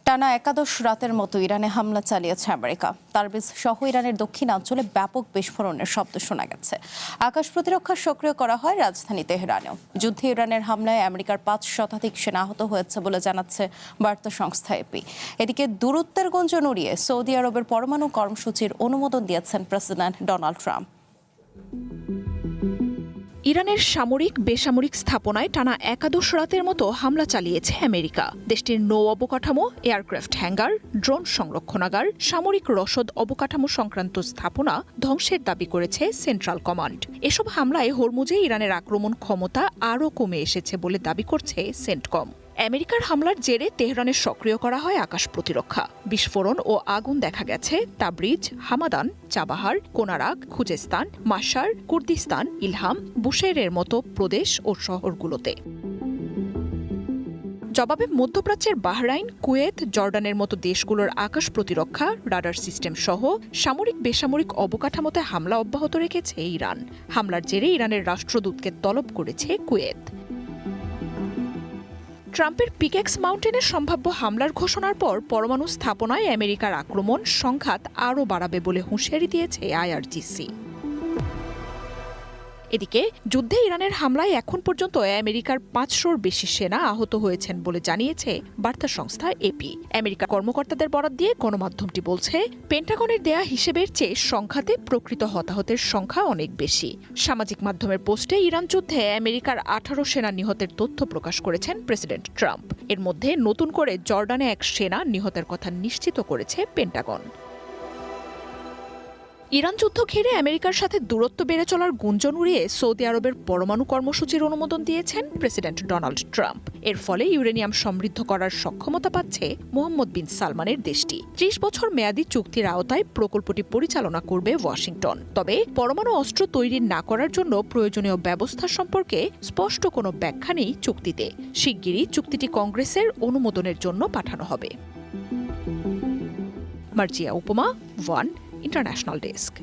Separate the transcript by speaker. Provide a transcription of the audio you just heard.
Speaker 1: টানা একাদশ রাতের মতো ইরানে হামলা চালিয়েছে আমেরিকা। তারবিজ সহ ইরানের দক্ষিণাঞ্চলে ব্যাপক বিস্ফোরণের শব্দ শোনা গেছে। আকাশ প্রতিরক্ষা সক্রিয় করা হয় রাজধানী তেহরানেও। যুদ্ধে ইরানের হামলায় আমেরিকার ৫ শতাধিক সেনা আহত হয়েছে বলে জানাচ্ছে বার্তা সংস্থা এপি। এদিকে দূরত্বের গুঞ্জন উড়িয়ে সৌদি আরবের পরমাণু কর্মসূচির অনুমোদন দিয়েছেন প্রেসিডেন্ট ডোনাল্ড ট্রাম্প।
Speaker 2: ইরানের সামরিক বেসামরিক স্থাপনায় টানা একাদশ রাতের মতো হামলা চালিয়েছে আমেরিকা। দেশটির নৌ অবকাঠামো, এয়ারক্রাফট হ্যাঙ্গার, ড্রোন সংরক্ষণাগার, সামরিক রসদ অবকাঠামো সংক্রান্ত স্থাপনা ধ্বংসের দাবি করেছে সেন্ট্রাল কমান্ড। এসব হামলায় হরমুজে ইরানের আক্রমণ ক্ষমতা আরও কমে এসেছে বলে দাবি করছে সেন্টকম। আমেরিকার হামলার জেরে তেহরানে সক্রিয় করা হয় আকাশ প্রতিরক্ষা। বিস্ফোরণ ও আগুন দেখা গেছে Tabriz, Hamadan, Chabahar, Konarak, Khuzestan, মাশার, কুর্দিস্তান, ইলহাম, বুশেরের মতো প্রদেশ ও শহরগুলোতে। জবাবে মধ্যপ্রাচ্যের বাহরাইন, কুয়েত, জর্ডানের মতো দেশগুলোর আকাশ প্রতিরক্ষা, রাডার সিস্টেম সহ সামরিক বেসামরিক অবকাঠামোতে হামলা অব্যাহত রেখেছে ইরান। হামলার জেরে ইরানের রাষ্ট্রদূতকে তলব করেছে কুয়েত। ট্রাম্পের পিকেক্স মাউন্টেনের সম্ভাব্য হামলার ঘোষণার পর পরমাণু স্থাপনায় আমেরিকার আক্রমণ সংঘাত আরও বাড়াবে বলে হুঁশিয়ারি দিয়েছে আইআরজিসি। এদিকে যুদ্ধে ইরানের হামলায় এখন পর্যন্ত আমেরিকার ৫০০-র বেশি সেনা আহত হয়েছেন বলে জানিয়েছে বার্তা সংস্থা এপি। আমেরিকার কর্মকর্তাদের বরাত দিয়ে গণমাধ্যমটি বলছে, পেন্টাগনের দেয়া হিসেবের চেয়ে সংঘাতে প্রকৃত হতাহতের সংখ্যা অনেক বেশি। সামাজিক মাধ্যমের পোস্টে ইরান যুদ্ধে আমেরিকার ১৮ সেনা নিহতের তথ্য প্রকাশ করেছেন প্রেসিডেন্ট ট্রাম্প। এর মধ্যে নতুন করে জর্ডানে এক সেনা নিহতের কথা নিশ্চিত করেছে পেন্টাগন। ইরান যুদ্ধ ঘিরে আমেরিকার সাথে দূরত্ব বেড়ে চলার গুঞ্জন উড়িয়ে সৌদি আরবের পরমাণু কর্মসূচির অনুমোদন দিয়েছেন প্রেসিডেন্ট ডোনাল্ড ট্রাম্প। এর ফলে ইউরেনিয়াম সমৃদ্ধ করার সক্ষমতা পাচ্ছে মোহাম্মদ বিন সালমানের দেশটি। ৩০ বছর মেয়াদী চুক্তির আওতায় প্রকল্পটি পরিচালনা করবে ওয়াশিংটন। তবে পরমাণু অস্ত্র তৈরি না করার জন্য প্রয়োজনীয় ব্যবস্থা সম্পর্কে স্পষ্ট কোনো ব্যাখ্যা নেই চুক্তিতে। শিগগিরই চুক্তিটি কংগ্রেসের অনুমোদনের জন্য পাঠানো হবে। মার্জিয়া উপমা, ওয়ান ইন্টারন্যাশনাল ডেস্ক।